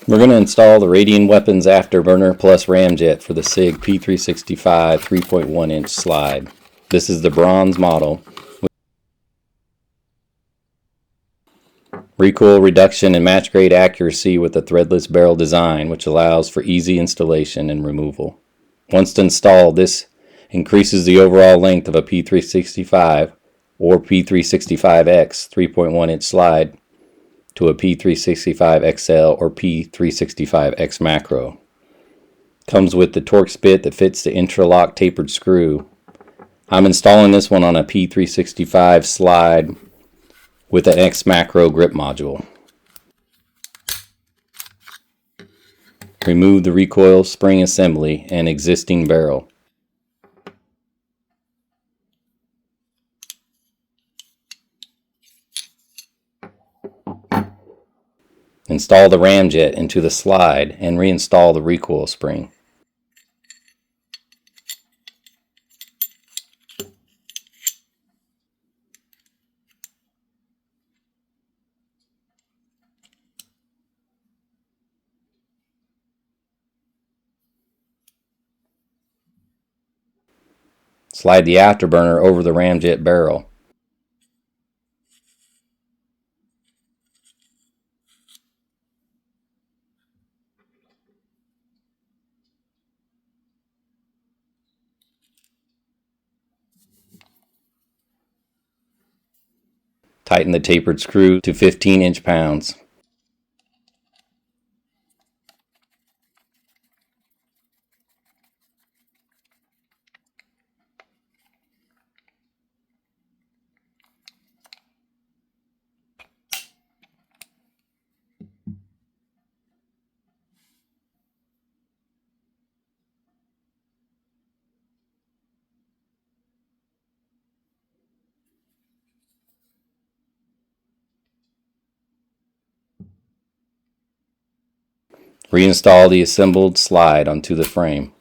We're going to install the Radian Weapons Afterburner plus Ramjet for the Sig P365 3.1 inch slide. This is the bronze model. Recoil reduction and match grade accuracy with a threadless barrel design, which allows for easy installation and removal. Once installed, this increases the overall length of a P365 or P365 X 3.1 inch slide to a P365 XL or P365 X-Macro. Comes with the Torx bit that fits the intralock tapered screw. I'm installing this one on a P365 slide with an X-Macro grip module. Remove the recoil spring assembly and existing barrel. Install the ramjet into the slide and reinstall the recoil spring. Slide the afterburner over the ramjet barrel. Tighten the tapered screw to 15 inch-pounds. Reinstall the assembled slide onto the frame.